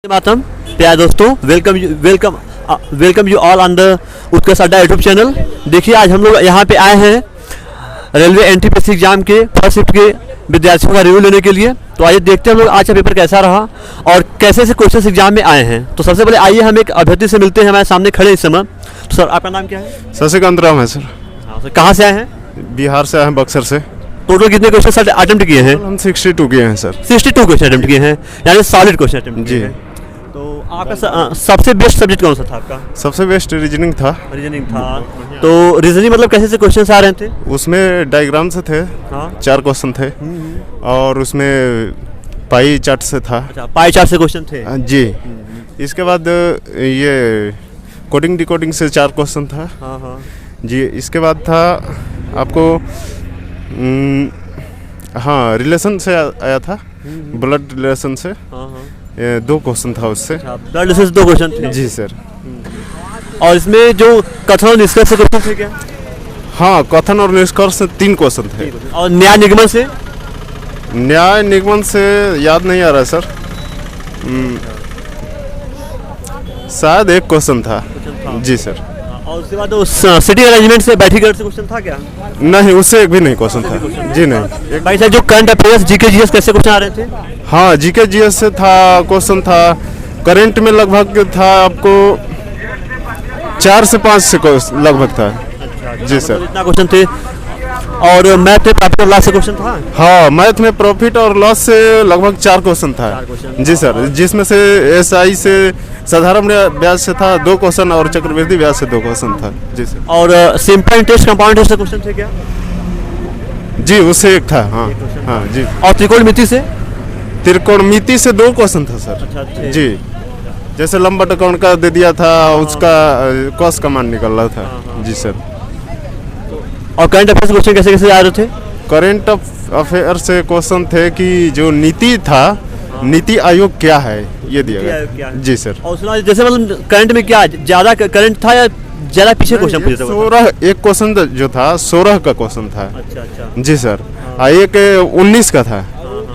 मातम प्यारे दोस्तों, welcome you all on the Utkarsh Adda YouTube channel. देखिए, आज हम लोग यहाँ पे आए हैं रेलवे एनटीपीसी एग्जाम के फर्स्ट शिफ्ट के विद्यार्थियों का रिव्यू लेने के लिए। तो आइए देखते हैं हम लोग आज का पेपर कैसा रहा और कैसे से क्वेश्चन एग्जाम में आए हैं। तो सबसे पहले आइए हम एक अभ्यर्थी से मिलते हैं, हमारे सामने खड़े इस समय। तो सर, आपका नाम क्या है? शशिकांत राम है सर। हाँ सर, कहाँ से आए हैं? बिहार से आए हैं, बक्सर से। टोटल कितने क्वेश्चन अटेम्प्ट किए हैं? हम 62 किए हैं सर। 62 क्वेश्चन अटेम्प्ट किए हैं, यानी सॉलिड क्वेश्चन अटेम्प्ट किए हैं। तो आपका सबसे बेस्ट सब्जेक्ट कौन सा था आपका? सबसे बेस्ट रीजनिंग था। रीजनिंग था। तो रीजनिंग मतलब कैसे से क्वेश्चन आ रहे थे? उसमें डायग्राम से थे। हाँ। 4 क्वेश्चन थे और उसमें पाई चार्ट से था। अच्छा, पाई चार्ट से क्वेश्चन थे। जी। इसके बाद ये कोडिंग डिकोडिंग से 4 क्वेश्चन था। हाँ हाँ जी। इसके बाद था आपको हाँ, रिलेशन से आया था, ब्लड रिलेशन से। हाँ हाँ। 2 क्वेश्चन था उससे। ब्लड से 2 क्वेश्चन थे। जी सर। और इसमें जो कथन और निष्कर्ष से क्वेश्चन थे क्या? हाँ, कथन और निष्कर्ष से 3 क्वेश्चन थे। और न्याय निगमन से? न्याय निगमन से याद नहीं आ रहा सर। शायद 1 क्वेश्चन था। जी सर। और उसके बाद सिटी अरेंजमेंट से, बैठी गार्ड से क्वेश्चन था क्या? नहीं, उससे एक भी नहीं क्वेश्चन था। जी नहीं। भाई साहब, जो करंट अफेयर्स जीके जीएस कैसे क्वेश्चन आ रहे थे? हाँ, जीके जीएस से था, क्वेश्चन था। करंट में लगभग था आपको 4 से 5 से लगभग था। जी सर। इतना क्वेश्चन थे। और मैथ में प्रॉफिट और लॉस से क्वेश्चन था? हाँ, मैथ में प्रॉफिट और लॉस से लगभग 4 क्वेश्चन था। जी सर। जिसमें से एसआई से, साधारण ब्याज से था 2 क्वेश्चन और चक्रवृद्धि ब्याज से 2 क्वेश्चन था। जी सर। और सिंपल इंटरेस्ट, कंपाउंड इंटरेस्ट से क्वेश्चन थे क्या? जी, उससे 1 था। हाँ हाँ जी। और त्रिकोणमिति से? त्रिकोणमिति से 2 क्वेश्चन था सर। अच्छा। जी। जैसे लंबा कोण का दे दिया था, उसका कॉस का मान निकल रहा था। जी सर। और करंट अफेयर्स क्वेश्चन कैसे कैसे आ रहे थे? करंट अफेयर से क्वेश्चन थे कि जो नीति था, नीति आयोग क्या है, ये दिया गया। जी सर। और सुना, जैसे मतलब करंट में क्या ज्यादा करंट था या ज्यादा पीछे क्वेश्चन पूछे थे? 16 एक क्वेश्चन जो था 16 का क्वेश्चन था। अच्छा। जी सर। एक 19 का था,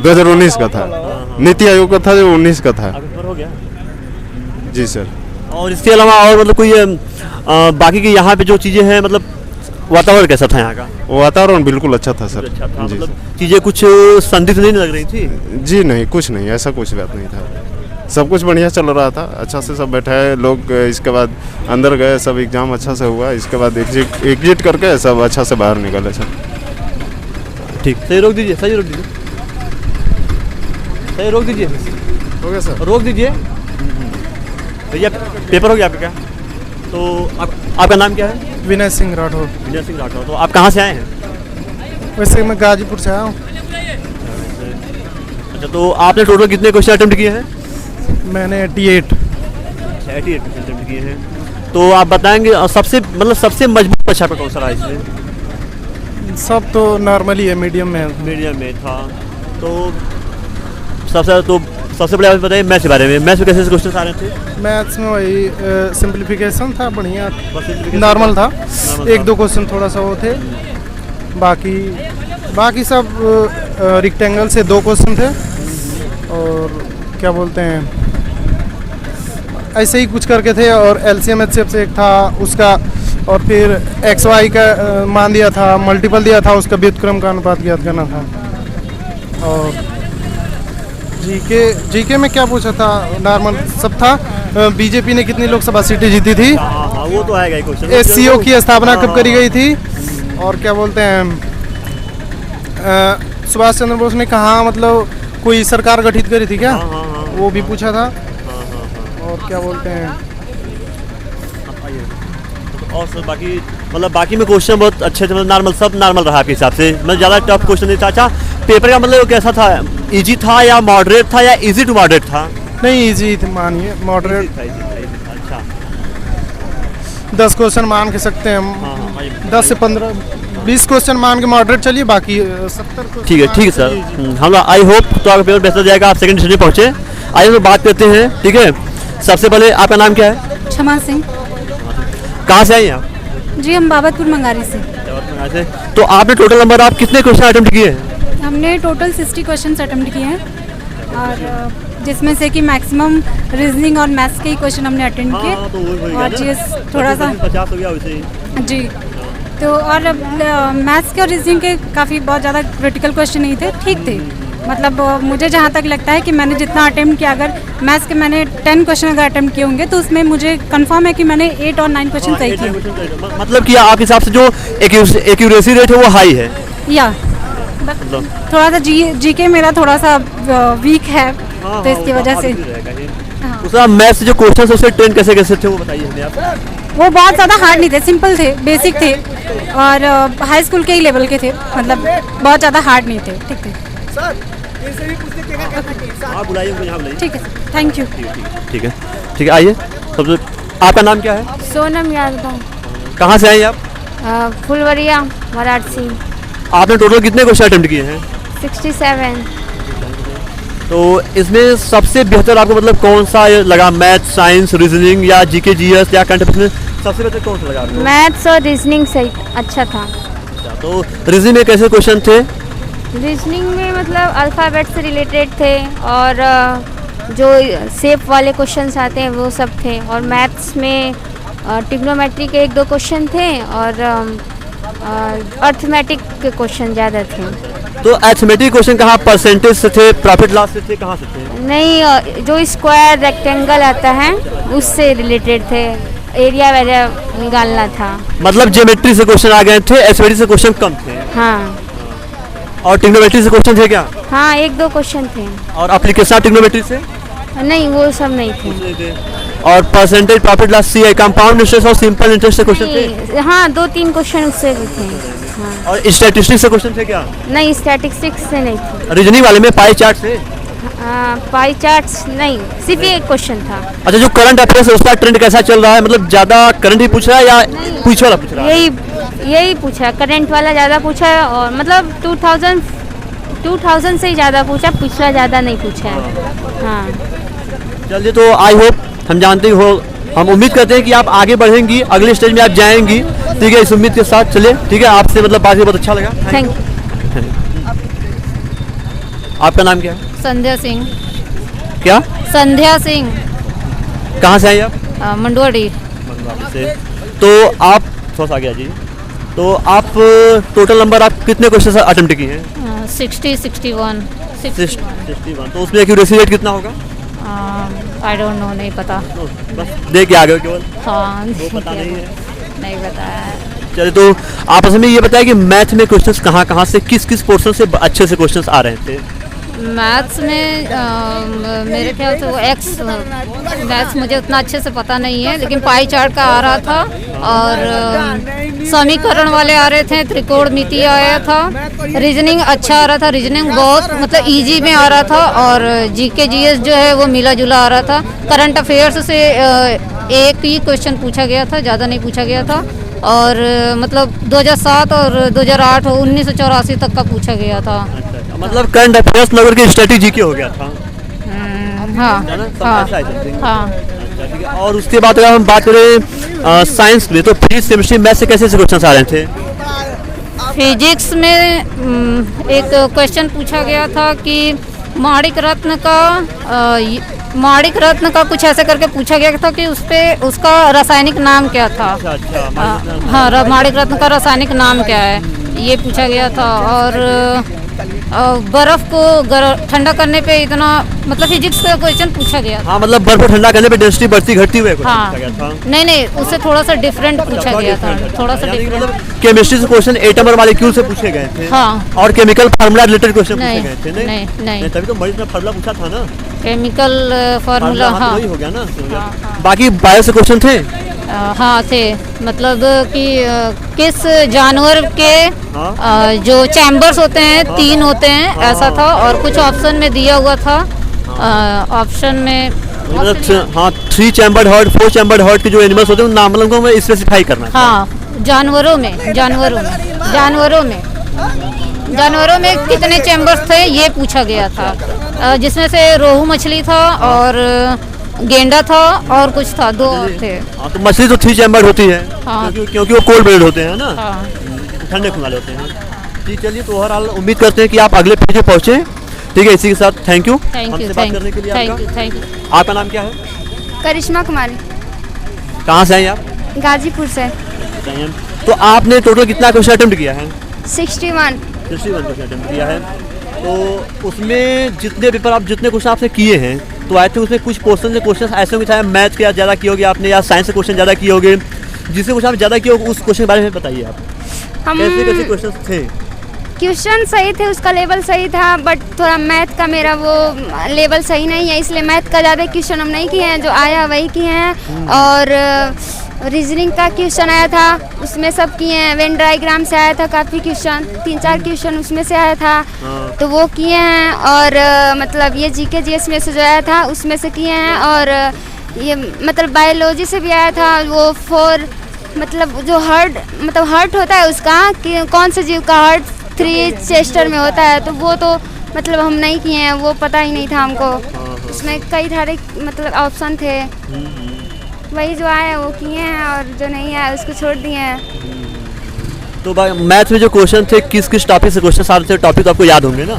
2019 का था। नीति आयोग का था जो 19 का था। हो गया। जी सर। और इसके अलावा और मतलब कोई बाकी की यहाँ पे जो चीजें हैं, मतलब वातावरण कैसा था यहाँ का? वातावरण बिल्कुल अच्छा था सर। अच्छा था, जी मतलब सर। चीजें कुछ संदिग्ध नहीं लग रही थी? जी नहीं, कुछ नहीं, ऐसा कुछ बात नहीं था। सब कुछ बढ़िया चल रहा था, अच्छा से सब बैठे हैं लोग। इसके बाद अंदर गए, सब एग्जाम अच्छा से हुआ। इसके बाद एग्जिट करके सब अच्छा से बाहर निकले सर। ठीक, सही रोक दीजिए, सही रोक दीजिए, सही रोक दीजिए। हो गया सर। रोक दीजिए भैया। पेपर हो गया आपका क्या? तो आपका नाम क्या है? विनय सिंह राठौर। विनय सिंह राठौर। तो आप कहाँ से आए हैं? वैसे मैं गाजीपुर से आया हूँ। अच्छा, तो आपने टोटल कितने क्वेश्चन अटेम्प्ट किए हैं? मैंने 88। 88 क्वेश्चन अटेम्प्ट किए हैं। तो आप बताएंगे सबसे मजबूत परीक्षा पे कौन सा रहा इसमें? सब तो नॉर्मली है, मीडियम में। मीडियम में था। तो सबसे बड़े बताइए मैथ्स के बारे में। मैथ्स में कैसे क्वेश्चन आ रहे थे? मैथ्स में वही सिंप्लीफिकेशन था, बढ़िया बस नॉर्मल था। 1-2 क्वेश्चन थोड़ा सा वो थे। बाकी सब रेक्टेंगल से 2 क्वेश्चन थे। और क्या बोलते हैं, ऐसे ही कुछ करके थे। और एलसीएम एचसीएफ से 1 था उसका। और फिर XY का मान दिया था, मल्टीपल दिया था, उसका व्युत्क्रम का अनुपात ज्ञात करना था। और जीके में क्या पूछा था? नॉर्मल सब था। बीजेपी ने कितनी लोकसभा सीटें जीती थी? वो तो आएगा क्वेश्चन। SCO की स्थापना कब करी गई थी? और क्या बोलते हैं, सुभाष चंद्र बोस ने कहाँ मतलब कोई सरकार गठित करी थी क्या? वो भी पूछा था। और क्या बोलते हैं, और सर बाकी में क्वेश्चन बहुत अच्छे थे, मतलब नॉर्मल, सब नॉर्मल रहा आपके हिसाब से? मतलब ज़्यादा टफ क्वेश्चन नहीं था? अच्छा, पेपर का मतलब कैसा था? इजी था या मॉडरेट था या इजी टू मॉडरेट था? नहीं, इजी थे, मानिए मॉडरेट। अच्छा, 10 क्वेश्चन मान के सकते हैं हम। 10 से 15 20 क्वेश्चन मान के मॉडरेट चलिए, बाकी 70। ठीक है सर। हम लोग आई होप तो आपका पेपर बेहतर जाएगा, आप सेकंड डिवीजन पहुँचे। आइए हम बात करते हैं। ठीक है, सबसे पहले आपका नाम क्या है? क्षमा सिंह। कहाँ से आई आप? जी, हम बाबतपुर मंगारी से। तो आपने टोटल नंबर आप कितने क्वेश्चन अटेम्प्ट किए हैं? हमने टोटल 60 क्वेश्चन अटेम्प्ट किए हैं। और जिसमें से कि मैक्सिमम रीजनिंग और मैथ्स के ही क्वेश्चन हमने अटेंड किए तो वो हो गया और ना। जीएस थोड़ा सा 50 हो गया वैसे ही। जी। तो और मैथ्स के और रीजनिंग के काफ़ी बहुत ज़्यादा क्रिटिकल क्वेश्चन नहीं थे, ठीक थे। मतलब मुझे जहाँ तक लगता है कि मैंने जितना अटेम्प्ट किया, अगर मैथ्स के मैंने 10 क्वेश्चन अगर अटेम्प्ट किए होंगे तो उसमें मुझे कंफर्म है कि मैंने 8 और 9 क्वेश्चन सही किए। मतलब कि आपके हिसाब से जो एक्यूरेसी रेट है वो हाई है। या बस थोड़ा सा जीके मेरा थोड़ा सा वीक है, तो इसकी वजह से। हाँ। दूसरा मैथ्स जो क्वेश्चन उससे ट्रेन कैसे कैसे थे वो बताइए हमें आप। वो बहुत ज़्यादा हार्ड नहीं थे, सिंपल थे, बेसिक थे और हाई स्कूल के ही लेवल के थे, मतलब बहुत ज़्यादा हार्ड नहीं थे, ठीक थे। आप बुलाइए मुझे, यहाँ बुलाइए। ठीक है, थैंक यू। ठीक है, ठीक है, आइए। सबसे आपका नाम क्या है? सोनम यादव, कहाँ से आए आप? फुलवरिया, वाराणसी। आपने टोटल कितने क्वेश्चन अटेम्प्ट किए हैं? 67। तो इसमें सबसे बेहतर आपको मतलब कौन सा लगा? मैथ, साइंस, रीजनिंग या जीके जीएस या करंट अफेयर्स में सबसे बेहतर कौन सा लगा आपको? मैथ्स और रीजनिंग सही अच्छा था। तो रीजनिंग में कैसे क्वेश्चन थे? रीजनिंग में मतलब अल्फ़ाबेट से रिलेटेड थे और जो शेप वाले क्वेश्चंस आते हैं वो सब थे। और मैथ्स में ट्रिग्नोमेट्री के 1-2 क्वेश्चन थे और अर्थमेटिक के क्वेश्चन ज़्यादा थे। तो अर्थमेटिक क्वेश्चन कहाँ परसेंटेज से थे, प्रॉफिट लॉस से थे, कहाँ से थे? नहीं, जो स्क्वायर रेक्टेंगल आता है उससे रिलेटेड थे, एरिया वगैरह निकालना था। मतलब ज्योमेट्री से क्वेश्चन आ गए थे, अर्थमेटिक से क्वेश्चन कम थे। हाँ और ट्रिग्नोमेट्री से क्वेश्चन थे क्या? हाँ, 1-2 क्वेश्चन थे। और एप्लीकेशन ट्रिग्नोमेट्री से? नहीं, वो सब नहीं थे। और परसेंटेज, प्रॉफिट लॉस, सी कंपाउंड इंटरेस्ट और सिंपल इंटरेस्ट से क्वेश्चन थे? नहीं, हाँ 2-3 क्वेश्चन उससे भी थे। हाँ। और स्टैटिस्टिक्स से क्वेश्चन थे क्या? नहीं, स्टैटिस्टिक्स से नहीं थे। रीजनिंग वाले में पाई चार्ट से? पाई चार्ट्स नहीं, सिर्फ एक क्वेश्चन था। अच्छा, जो करंट अफेयर्स है उसका ट्रेंड कैसा चल रहा है? मतलब ज्यादा करंट ही पूछ रहा है या पूछ वाला पूछ रहा है? यही पूछा, करंट वाला ज़्यादा पूछा है और मतलब 2000 से ही ज़्यादा पूछा, पिछला ज़्यादा नहीं पूछा है। हाँ। चलिए, तो आई होप हम जानते हो, हम उम्मीद करते हैं कि आप आगे बढ़ेंगी, अगले स्टेज में आप जाएंगी। ठीक है, इस उम्मीद के साथ चलिए। ठीक है, आपसे मतलब बात बहुत अच्छा लगा। Thank you. आपका नाम क्या है? संध्या सिंह। क्या? संध्या सिंह, कहाँ से आई आप? मंडुआडी। से। तो आप थोड़ा सा आगे आ जाइए। तो आप टोटल नंबर आप कितने क्वेश्चन अटेम्प्ट किए हैं? 61। 61। तो उसमें एक्यूरेसी रेट कितना होगा? आई डोंट नो, नहीं पता। बस देख के आ गए केवल? हाँ, वो पता नहीं है। नहीं पता है। चलिए, तो आपस में ये बताया कि मैथ में क्वेश्चंस कहाँ से किस पोर्शन से अच्छे से क्वेश्चंस आ रहे थे? मैथ्स में मेरे ख्याल से वो एक्स मैथ्स मुझे उतना अच्छे से पता नहीं है, लेकिन पाई चार्ट का आ रहा था और समीकरण वाले आ रहे थे, त्रिकोणमिति आया था। रीजनिंग अच्छा आ रहा था, रीजनिंग बहुत मतलब इजी में आ रहा था और जीके जीएस जो है वो मिला जुला आ रहा था। करंट अफेयर्स से एक ही क्वेश्चन पूछा गया था, ज़्यादा नहीं पूछा गया था। और मतलब 2007 और 2008 और 1984 तक का पूछा गया था। मतलब करंट अफेयर्स नगर की स्ट्रेटेजी की हो गया था। हाँ है ना? सब हाँ ऐसा है something। हाँ। अच्छा, ठीक है। और उसके बाद अगर हम बात करें साइंस में, तो फिजिक्स, केमिस्ट्री, मैथ से कैसे क्वेश्चन आ रहे थे? फिजिक्स में एक क्वेश्चन पूछा गया था कि माणिक रत्न का कुछ ऐसे करके पूछा गया था कि उसका रासायनिक नाम क्या था। अच्छा। हाँ, माणिक रत्न का रासायनिक नाम क्या है, ये पूछा गया था। और बर्फ को ठंडा करने पे इतना मतलब फिजिक्स का क्वेश्चन पूछा गया था। हाँ, मतलब बर्फ को ठंडा करने पे डेंसिटी बढ़ती घटती हुई हाँ, पूछा गया था। नहीं, उससे थोड़ा सा डिफरेंट पूछा गया था, थोड़ा सा डिफरेंट। मतलब केमिस्ट्री से क्वेश्चन एटम और मॉलिक्यूल से पूछे गए थे। हाँ। और केमिकल फार्मूला रिलेटेड क्वेश्चन पूछे नहीं, गए थे। नहीं। तभी तो मरीज ने फार्मूला पूछा था ना। केमिकल फार्मूला, हाँ वही हो गया ना। हाँ। बाकी बायो से क्वेश्चन थे? हाँ थे, मतलब कि किस जानवर के जो चैम्बर्स होते हैं 3 होते हैं, ऐसा था। और कुछ ऑप्शन में दिया हुआ था, ऑप्शन में मतलब हाँ 3 चैम्बर्ड हार्ट, 4 चैम्बर्ड हार्ट के जो एनिमल्स होते हैं उन नाम को हमें स्पेसिफाई करना है। हाँ, जानवरों में कितने चैम्बर्स थे ये पूछा गया था, जिसमें से रोहू मछली था और गेंडा था और कुछ था, 2 थे। हाँ, तो मछली तो 3 चैम्बर्ड होती है। हाँ। क्योंकि वो कोल्ड ब्लडेड होते हैं ना। हाँ। ठंडे खून वाले होते हैं। जी, चलिए, तो ओवरऑल उम्मीद करते हैं कि आप अगले पेज पे पहुँचे। ठीक है, इसी के साथ थैंक यू थैंक हमसे यू बात करने के लिए। Thank you. आपका नाम क्या है? करिश्मा कुमारी, कहाँ से हैं आप? गाजीपुर से। तो आपने टोटल कितना क्वेश्चन अटेम्प्ट किया है? 61। 61 क्वेश्चन अटेम्प्ट किया है। तो उसमें जितने पेपर आप जितने क्वेश्चन आपसे किए हैं, तो आई थिंक उसमें कुछ क्वेश्चन ऐसे होंगे, चाहे मैथ के ज़्यादा किए होगे आपने या साइंस के क्वेश्चन ज़्यादा किए होगे। जिससे क्वेश्चन आप ज़्यादा किए होगे उस क्वेश्चन के बारे में बताइए आप, कैसे कैसे क्वेश्चन थे? क्वेश्चन सही थे, उसका लेवल सही था, बट थोड़ा मैथ का मेरा वो लेवल सही नहीं है, इसलिए मैथ का ज़्यादा क्वेश्चन हम नहीं किए हैं, जो आया वही किए हैं। और रीजनिंग का क्वेश्चन आया था, उसमें सब किए हैं। वेन डायग्राम से आया था काफ़ी क्वेश्चन, 3-4 क्वेश्चन उसमें से आया था, तो वो किए हैं। और मतलब ये जीके जीएस में से जो आया था उसमें से किए हैं। और ये मतलब बायोलॉजी से भी आया था, वो 4 मतलब जो हार्ट होता है उसका, कि कौन से जीव का हार्ट 3 चेस्टर में होता है, तो वो तो मतलब हम नहीं किए हैं, वो पता ही नहीं था हमको। उसमें कई सारे मतलब ऑप्शन थे, वही जो आया वो किए हैं, और जो नहीं आया उसको छोड़ दिए हैं। तो मैथ में जो क्वेश्चन थे, किस किस टॉपिक से क्वेश्चन आ रहे थे? टॉपिक तो आपको याद होंगे ना?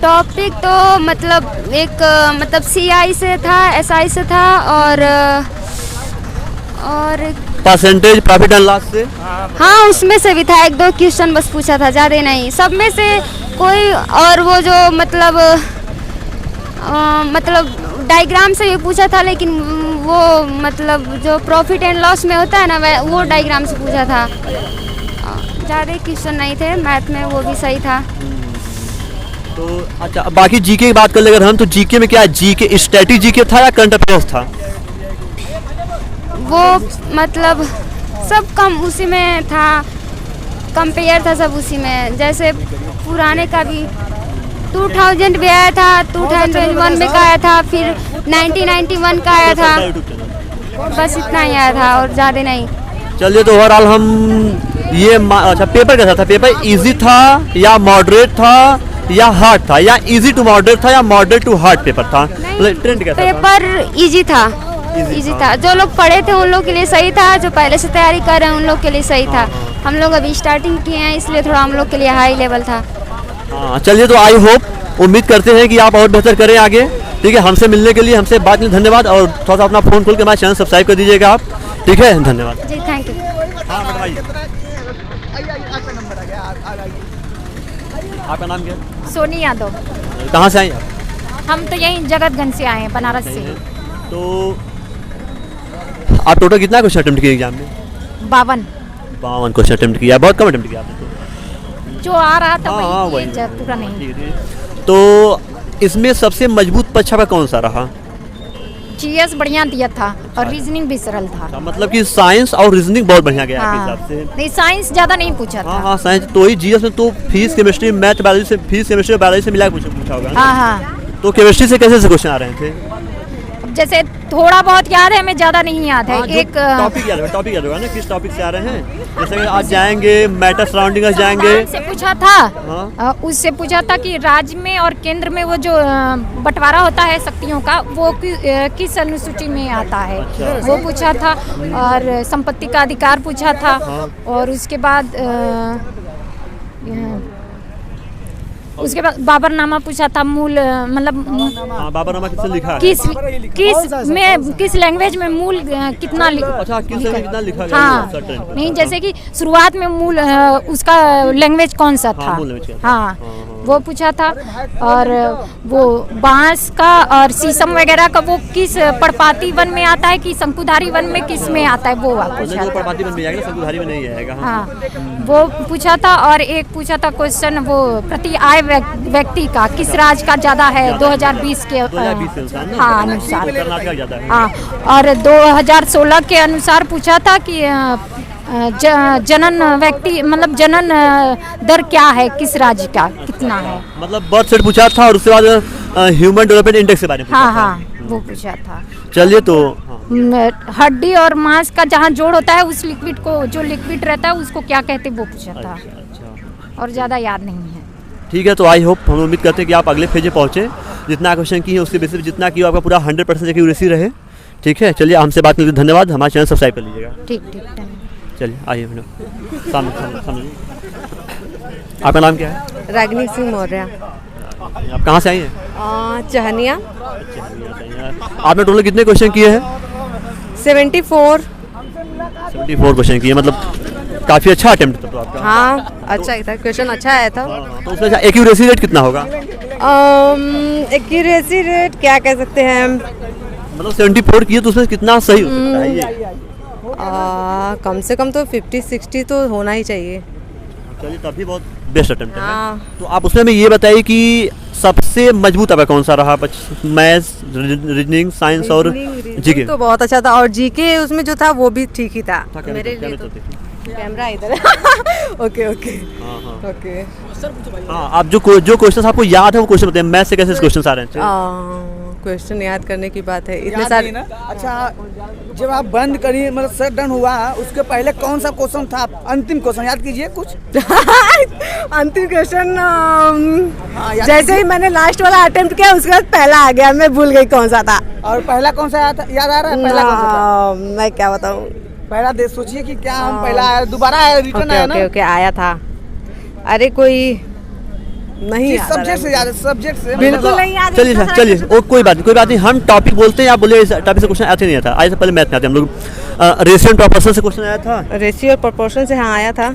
टॉपिक तो मतलब एक मतलब सीआई से था, एसआई से था, और परसेंटेज प्रॉफिट एंड लॉस से। हाँ उसमें से भी था, 1-2 क्वेश्चन बस पूछा था, ज़्यादा नहीं। सब में से कोई, और वो जो मतलब डायग्राम से भी पूछा था, लेकिन वो मतलब जो प्रॉफिट एंड लॉस में होता है ना, वो डायग्राम से पूछा था। ज़्यादा क्वेश्चन नहीं थे मैथ में, वो भी सही था। तो अच्छा, बाकी जीके की बात कर ले अगर हम, तो जीके में क्या है? जीके स्टैटिक जीके था या करंट अफेयर्स था? वो मतलब सब कम उसी में था, कंपेयर था सब उसी में। जैसे पुराने का भी 2000 भी आया था, 2001 में का आया था, फिर 1991 का आया था, बस इतना ही आया था और ज़्यादा नहीं। चलिए, तो ओवरऑल हम ये अच्छा, पेपर कैसा था? पेपर इजी था या मॉडरेट था या हार्ड था, या इजी टू मॉडरेट था, या मॉडरेट टू हार्ड पेपर था? ट्रेंड कैसा था? पेपर इजी था, इजी था। जो लोग पढ़े थे उन लोग के लिए सही था, जो पहले से तैयारी कर रहे हैं उन लोग के लिए सही था। हम लोग अभी स्टार्टिंग किए हैं, इसलिए थोड़ा हम लोग के लिए हाई लेवल था। हाँ, चलिए, तो आई होप, उम्मीद करते हैं कि आप और बेहतर करें आगे। ठीक है, हमसे मिलने के लिए, हमसे बात करने धन्यवाद, और थोड़ा सा अपना फ़ोन खोल के हमारा चैनल सब्सक्राइब कर दीजिएगा आप। ठीक है, धन्यवाद जी, थैंक यू। हाँ बताइए, आपका नाम क्या है? सोनी यादव। कहाँ से आई आप? हम तो यहीं जगतगंज से आए हैं, बनारस से। तो आप टोटल कितना क्वेश्चन अटेम्प्ट किए एग्जाम में? 52 क्वेश्चन अटेम्प्ट किया, बहुत कम अटेम्प्ट किया आपने। जो आ रहा था हाँ, वही वही। किए, पूरा नहीं। तो इसमें सबसे मजबूत परीक्षा का कौन सा रहा? जीएस बढ़िया दिया था, और रीजनिंग भी सरल था। मतलब कि साइंस और रीजनिंग बहुत बढ़िया गया आपके हिसाब से। नहीं, साइंस ज़्यादा नहीं पूछा था। हाँ, साइंस तो ही, जीएस में तो फिजिक्स केमिस्ट्री मैथ बायोलॉजी से, फिजिक्स केमिस्ट्री और बायोलॉजी से मिला के पूछा होगा ना? हाँ। तो केमिस्ट्री से कैसे से क्वेश्चन आ रहे थे? जैसे थोड़ा बहुत याद है, हमें ज़्यादा नहीं याद है। एक टॉपिक याद होगा ना, किस टॉपिक से आ रहे हैं? जैसे कि आज जाएंगे मैटर सराउंडिंग जाएंगे, से पूछा था, उससे पूछा था कि राज्य में और केंद्र में वो जो बंटवारा होता है शक्तियों का, वो किस अनुसूची में आता है, वो पूछा था। और संपत्ति का अधिकार पूछा था। और उसके बाद उसके बाद बाबरनामा पूछा था। मूल मतलब बाबरनामा किसने लिखा है? किस लैंग्वेज में मूल कितना अच्छा, किस लैंग्वेज कितना लिखा गया? हाँ, नहीं, जैसे कि शुरुआत में मूल उसका लैंग्वेज कौन सा था? हाँ, वो पूछा था। और वो बांस का और शीशम वगैरह का वो किस पर्णपाती वन में आता है कि शंकुधारी वन में किस में आता है, वो पूछा था। पर्णपाती वन में आएगा, शंकुधारी में नहीं आएगा। हाँ, वो पूछा था। और एक पूछा था क्वेश्चन, वो प्रति आय व्यक्ति का किस राज्य का ज्यादा है 2020 के हाँ अनुसार। कर्नाटक ज्यादा है। हाँ, और 2016 के अनुसार पूछा था कि जनन व्यक्ति मतलब जनन दर क्या है, किस राज्य का कितना है, मतलब बर्थ रेट पूछा था। और उसके बाद ह्यूमन डेवलपमेंट इंडेक्स के बारे में हाँ, वो पूछा था। चलिए, तो हड्डी और मांस का जहाँ जोड़ होता है, उस लिक्विड को, जो लिक्विड रहता है उसको क्या कहते हैं, वो पूछा था। और ज़्यादा याद नहीं है। ठीक है, तो आई होप, हम उम्मीद करते हैं कि आप अगले फेज में पहुँचे। जितना क्वेश्चन की है उसके बेसिस जितना की आपका पूरा 100% एक्यूरेसी रहे। ठीक है, चलिए, हमसे बात करने के लिए धन्यवाद। हमारा चैनल सब्सक्राइब कर लीजिएगा। ठीक। चलिए, आइए मैडम, सामने। आपका नाम क्या है? रागिनी सिंह मौर्य। आप कहाँ से आई हैं? चहनिया। आपने टोटल कितने क्वेश्चन किए हैं? 74। 74 क्वेश्चन किए, मतलब काफ़ी अच्छा अटेम्प्ट था तो आपका। हाँ अच्छा ही था, क्वेश्चन अच्छा आया था। तो उसमें एक्यूरेसी रेट कितना होगा? एक्यूरेसी रेट क्या कह सकते हैं, मतलब 74 किए तो उसमें कितना सही हो सकता है ये? कम से कम तो 50-60 तो होना ही चाहिए। चलिए तब भी बहुत बेस्ट अटेम्प्ट है। हाँ। तो आप उसमें हमें ये बताइए कि सबसे मजबूत आपका कौन सा रहा? मैथ्स, रीजनिंग, साइंस और जीके? तो बहुत अच्छा था, और जीके उसमें जो था वो भी ठीक ही था मेरे लिए। तो कैमरा इधर ओके ओके ओके। हाँ, आप जो क्वेश्चन आपको याद है वो क्वेश्चन बताइए। मैथ्स से कैसे क्वेश्चन आ रहे हैं? क्वेश्चन याद करने की बात है, इतने सारे। अच्छा, जब आप बंद करिए मतलब शट डाउन हुआ उसके पहले कौन सा क्वेश्चन था? अंतिम क्वेश्चन याद कीजिए कुछ। अंतिम क्वेश्चन जैसे ही मैंने लास्ट वाला अटेम्प्ट किया उसके बाद पहला आ गया, मैं भूल गई कौन सा था। और पहला कौन सा याद आ रहा है? पहला कौन सा था? मैं क्या बताऊँ, पहला देख सोचिए कि क्या हम पहला आया, दोबारा आया, रिटर्न आया ना? ओके आया था। अरे कोई नहीं याद आ रहा है। सब्जेक्ट से याद, सब्जेक्ट से बिल्कुल नहीं याद। चलिए वो कोई बात नहीं। हम टॉपिक बोलते हैं, आप बोले इस टॉपिक से क्वेश्चन आते नहीं था। आज से पहले मैथ में आते हम लोग। रेशियो एंड प्रोपोर्शन से क्वेश्चन आया था? रेशियो और प्रोपोर्शन से हाँ आया था।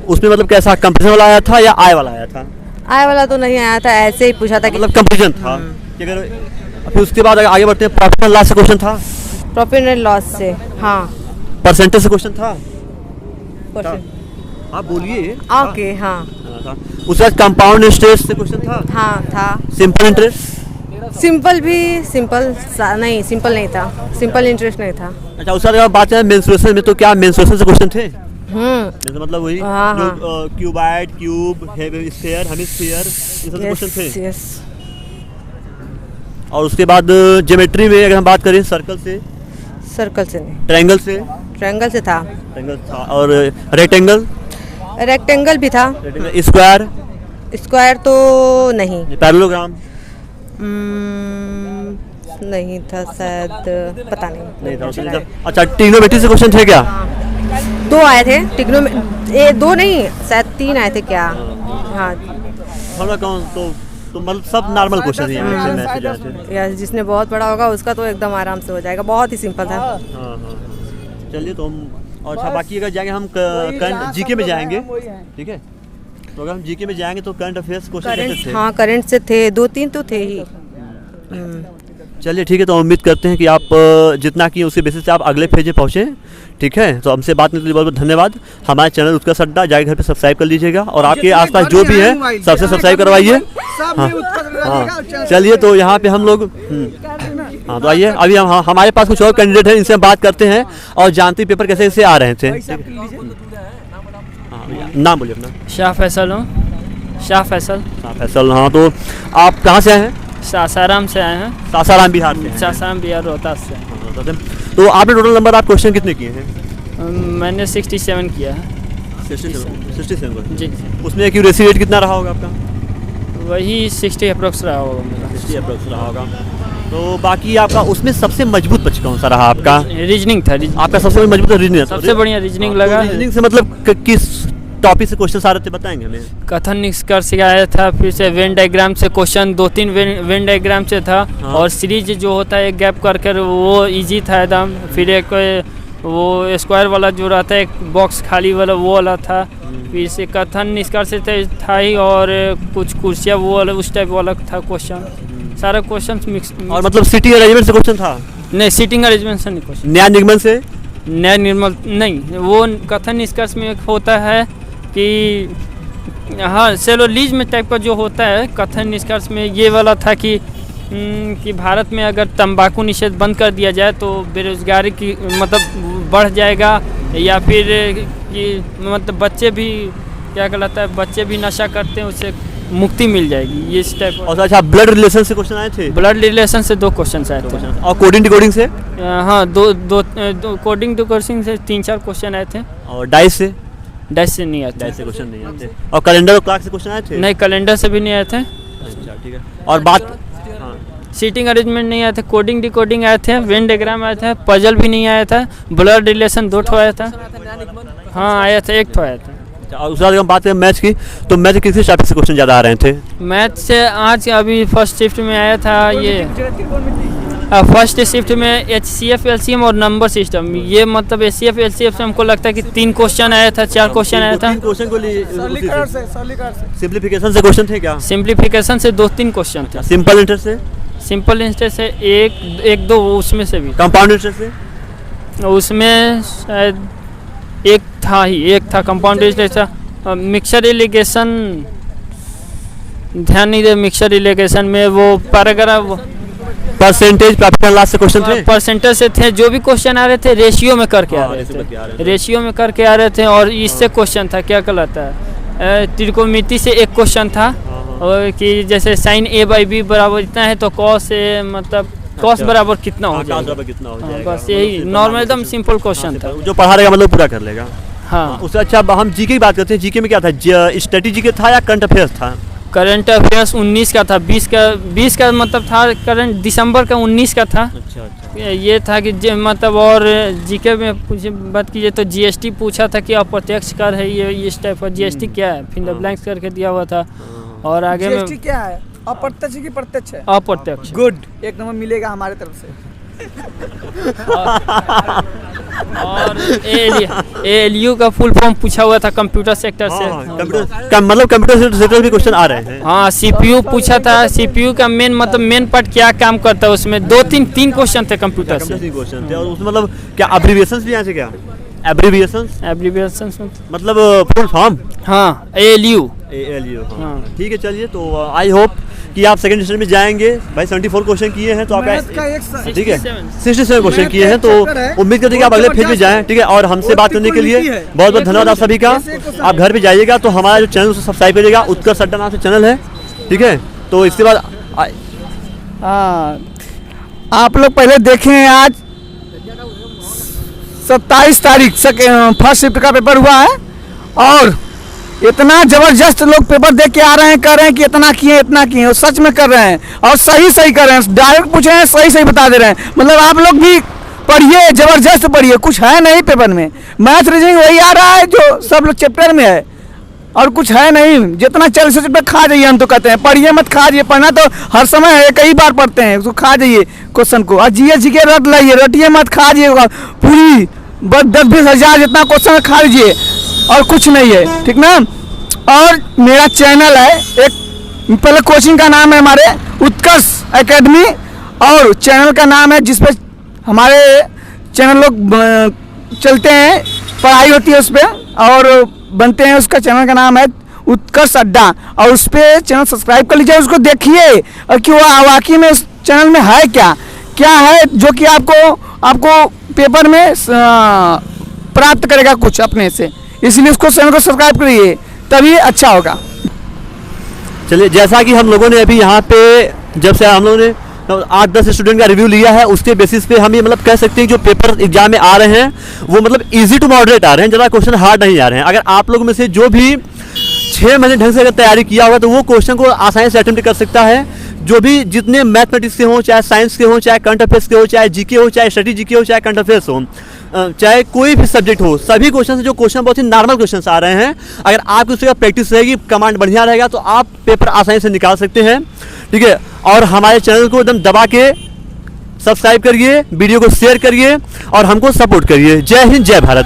उसमें मतलब कैसा कंपैरिजन वाला आया था या आय वाला आया था? आय वाला तो नहीं आया था, ऐसे ही पूछा था कि मतलब कंपैरिजन था कि अगर फिर उसके बाद आगे बढ़ते हैं, प्रॉफिट एंड लॉस से क्वेश्चन था? प्रॉफिट एंड लॉस से हाँ। परसेंटेज से क्वेश्चन था? परसेंट आप बोलिए। ओके हाँ। उसके बाद कंपाउंड इंटरेस्ट से क्वेश्चन था? हाँ था। Simple interest? सिंपल भी नहीं, सिंपल नहीं था, सिंपल इंटरेस्ट नहीं था। अच्छा, उसके बाद बात करें मेंस्ट्रुएशन में, तो क्या मेंस्ट्रुएशन से क्वेश्चन थे? जैसे मतलब वही हाँ, जो क्यूबाइड, क्यूब, स्फीयर, हेमिस्फीयर, ये सब क्वेश्चन थे। यस। और उसके बाद ज्योमेट्री में अगर हम बात करें, सर्कल से नहीं, ट्रायंगल से था। और रेक्टेंगल भी था। स्क्वायर तो नहीं। पैरेललोग्राम नहीं था शायद, पता नहीं था। अच्छा, ट्रिग्नोमेट्री से क्वेश्चन थे क्या? 2 आए थे। 2 नहीं शायद 3 आए थे क्या? हाँ। कौन तो मतलब सब नॉर्मल क्वेश्चन है। यार जिसने बहुत पढ़ा होगा उसका तो एकदम आराम से हो जाएगा, बहुत ही सिंपल था। हाँ। चलिए तो हम और अच्छा बाकी अगर जाएंगे हम करंट जीके में जाएंगे, ठीक है? तो अगर हम जीके में जाएंगे तो करंट अफेयर्स क्वेश्चन कैसे थे? हाँ करंट से थे, 2-3 तो थे ही। चलिए ठीक है, तो उम्मीद करते हैं कि आप जितना किए उसके बेसिस से आप अगले फेज में पहुँचे, ठीक है? तो हमसे बात करने के लिए बहुत बहुत धन्यवाद। हमारे चैनल उत्कर्ष अड्डा जाए घर पे सब्सक्राइब कर लीजिएगा और आपके आसपास जो भी है सबसे सब्सक्राइब करवाइए। हाँ चलिए, तो यहाँ पे हम लोग हाँ तो आइए, अभी हमारे पास कुछ और कैंडिडेट हैं, इनसे हम बात करते हैं और जानते पेपर कैसे कैसे आ रहे थे। नाम बोलिए अपना। शाह फैसल। हाँ, तो आप कहाँ से आए हैं? सासाराम से आए हैं। सासाराम बिहार से? सासाराम बिहार, रोहतास से। तो आपने टोटल नंबर आप क्वेश्चन कितने किए हैं? मैंने 67 किया है। 67 जी। उसमें एक्यूरेसी रेट कितना रहा होगा आपका? वही 60 अप्रोक्स रहा होगा मेरा। 60 अप्रोक्स रहा होगा। तो बाकी आपका उसमें सबसे मजबूत बच्चा कौन सा रहा आपका? रीजनिंग था। आपका सबसे मजबूत रीजनिंग? सबसे बढ़िया रीजनिंग लगा। रीजनिंग से मतलब किस टॉपिक से क्वेश्चन आ रहे थे, बताएंगे हमें? कथन निष्कर्ष आया था, फिर से वेन डायग्राम से क्वेश्चन 2-3 वेन डायग्राम से था। हाँ। और सीरीज जो होता है गैप कर वो इजी था एकदम। फिर एक वो स्क्वायर वाला जो रहता है, एक बॉक्स खाली वाला, वो वाला था। फिर से कथन निष्कर्ष था ही, और कुछ कुर्सियाँ वो वाला उस टाइप वाला था क्वेश्चन। सारा क्वेश्चन मिक्स। और मतलब सीटिंग अरेंजमेंट से क्वेश्चन था? नहीं, सीटिंग अरेंजमेंट से नहीं क्वेश्चन। न्याय निगमन से? न्याय निर्मल नहीं, वो कथन निष्कर्ष में एक होता है कि हाँ सेलोलीज में टाइप का जो होता है। कथन निष्कर्ष में ये वाला था कि भारत में अगर तंबाकू निषेध बंद कर दिया जाए तो बेरोजगारी की मतलब बढ़ जाएगा, या फिर कि मतलब बच्चे भी क्या कहलाता है, बच्चे भी नशा करते हैं, उससे मुक्ति मिल जाएगी, ये इस टाइप। और अच्छा, ब्लड रिलेशन से क्वेश्चन आए थे? ब्लड रिलेशन से 2 क्वेश्चन आए थे। और कोडिंग डिकोडिंग से? हाँ, दो कोडिंग डिकोडिंग से 3-4 क्वेश्चन आए थे। और डाइस से? डाइस से नहीं आते। डाइस से क्वेश्चन नहीं आते। और कैलेंडर और क्लॉक से क्वेश्चन आए थे? नहीं, कैलेंडर से भी नहीं आए थे। अच्छा ठीक है। और बात सीटिंग अरेंजमेंट नहीं आया था, कोडिंग डिकोडिंग आए थे, वेन डायग्राम आया था, पजल भी नहीं आया था, ब्लड रिलेशन 2 ठो आया था। हाँ आया था, 1 ठो आया था। और उसके बाद अगर हम बात करें मैथ्स की, तो मैथ के किस टॉपिक से क्वेश्चन ज़्यादा आ रहे थे? मैथ से आज अभी फर्स्ट शिफ्ट में आया था ये, फर्स्ट शिफ्ट में HCF LCM और नंबर सिस्टम, ये मतलब HCF LCM से हमको लगता है कि 3 क्वेश्चन आया था, 4 क्वेश्चन आया था। क्वेश्चन को सिंप्लीफिकेशन से क्वेश्चन थे क्या? सिंप्लीफिकेशन से 2-3 क्वेश्चन थे। सिंपल इंटरेस्ट से? सिंपल इंटरेस्ट से एक दो उसमें से भी। कंपाउंड इंटरेस्ट से? उसमें शायद एक था कंपाउंड इंटरेस्ट था। मिक्सर इरिगेशन ध्यान नहीं दे, मिक्सर इरिगेशन में वो paragraph percentage profit and loss से क्वेश्चन थे? परसेंटेज से थे, जो भी क्वेश्चन आ रहे थे रेशियो में करके आ रहे थे, रेशियो में करके आ रहे थे। और इससे क्वेश्चन था क्या कहलाता है, त्रिकोणमिति से एक क्वेश्चन था, और कि जैसे साइन A/B बराबर इतना है तो कॉस A मतलब कॉस बराबर कितना हो जाएगा, बस यही नॉर्मल एकदम सिंपल क्वेश्चन था। जो पढ़ा रहेगा मतलब पूरा कर लेगा। हाँ, उससे अच्छा अब हम जीके की बात करते हैं। जीके में क्या था, स्टैटिक जीके था या करंट अफेयर्स था? करंट अफेयर्स 19 का था, 20 का मतलब था करंट दिसंबर का 19 का था। अच्छा। ये था कि मतलब, और जीके में कुछ बात कीजिए तो GST पूछा था कि अप्रत्यक्ष कर है ये इस टाइप का, GST क्या है, फिंगर ब्लैंक्स करके दिया हुआ था। और आगे में GST क्या है, अप्रत्यक्ष की प्रत्यक्ष है? अप्रत्यक्ष। गुड, 1 नंबर मिलेगा हमारे तरफ से। और ALU का फुल फॉर्म पूछा हुआ था कंप्यूटर सेक्टर से। मतलब कंप्यूटर सेक्टर भी क्वेश्चन आ रहे हैं। हाँ, CPU पूछा था, CPU का मेन मतलब मेन पार्ट क्या काम करता है, उसमें 2-3 क्वेश्चन थे कंप्यूटर से। क्वेश्चन थे, और उसमें मतलब क्या एब्रिविएशंस भी आए क्या? एब्रिविएशंस मतलब फुल फॉर्म? हाँ, ALU। हाँ ठीक है, चलिए तो आई होप कि आप सेकंड सेशन में जाएंगे। भाई 74 क्वेश्चन किए हैं तो आपका ठीक है, 67 क्वेश्चन किए हैं, तो उम्मीद करते हैं कि आप अगले फेज में जाएं। ठीक है, और हमसे बात करने के लिए बहुत बहुत धन्यवाद आप सभी का। आप घर पे जाइएगा तो हमारा जो चैनल उसे सब्सक्राइब करिएगा, उत्कर्ष अड्डा नाम से चैनल है। ठीक है, तो इसके बाद आप लोग पहले देखें, आज 27 तारीख फर्स्ट शिफ्ट का पेपर हुआ है, और इतना जबरदस्त लोग पेपर देख के आ रहे हैं, कर रहे हैं कि इतना किए, और सच में कर रहे हैं, और सही कर रहे हैं, डायरेक्ट पूछ रहे हैं, सही बता दे रहे हैं। मतलब आप लोग भी पढ़िए, जबरदस्त पढ़िए, कुछ है नहीं पेपर में, मैथ रीजनिंग वही आ रहा है जो सब लोग चैप्टर में है, और कुछ है नहीं। जितना 40 चैप्टर खा जाइए, हम तो कहते हैं पढ़िए मत, खा जाइए। पढ़ना तो हर समय है, कई बार पढ़ते हैं, उसको खा जाइए क्वेश्चन को, और जीके रट लाइए, रटिए मत, खा जाइए पूरी 10-20 हज़ार जितना क्वेश्चन खा लीजिए, और कुछ नहीं है, ठीक ना। और मेरा चैनल है एक, पहले कोचिंग का नाम है हमारे उत्कर्ष एकेडमी, और चैनल का नाम है जिस पे हमारे चैनल लोग चलते हैं, पढ़ाई होती है उस पर और बनते हैं, उसका चैनल का नाम है उत्कर्ष अड्डा, और उस पर चैनल सब्सक्राइब कर लीजिए, उसको देखिए, और कि वो वाकई में उस चैनल में है क्या है जो कि आपको पेपर में प्राप्त करेगा कुछ अपने से, इसलिए उसको चैनल को सब्सक्राइब करिए, तभी अच्छा होगा। चलिए, जैसा कि हम लोगों ने अभी यहाँ पे जब से हम लोगों ने 8-10 स्टूडेंट का रिव्यू लिया है, उसके बेसिस पे हम ये मतलब कह सकते हैं जो पेपर एग्जाम में आ रहे हैं वो मतलब इजी टू मॉडरेट आ रहे हैं, ज़्यादा क्वेश्चन हार्ड नहीं आ रहे हैं। अगर आप लोगों में से जो भी 6 महीने ढंग से अगर तैयारी किया होगा तो वो क्वेश्चन को आसानी से अटेम्प्ट कर सकता है। जो भी जितने मैथमेटिक्स के हों, चाहे साइंस के हों, चाहे करंट अफेयर्स के हो, चाहे जीके हो, चाहे स्टडी जीके हो, चाहे करंट अफेयर्स हो, चाहे कोई भी सब्जेक्ट हो, सभी क्वेश्चन जो क्वेश्चन बहुत ही नॉर्मल क्वेश्चन आ रहे हैं, अगर आपकी उसका प्रैक्टिस रहेगी, कमांड बढ़िया रहेगा तो आप पेपर आसानी से निकाल सकते हैं। ठीक है, और हमारे चैनल को एकदम दबा के सब्सक्राइब करिए, वीडियो को शेयर करिए और हमको सपोर्ट करिए। जय हिंद, जय भारत।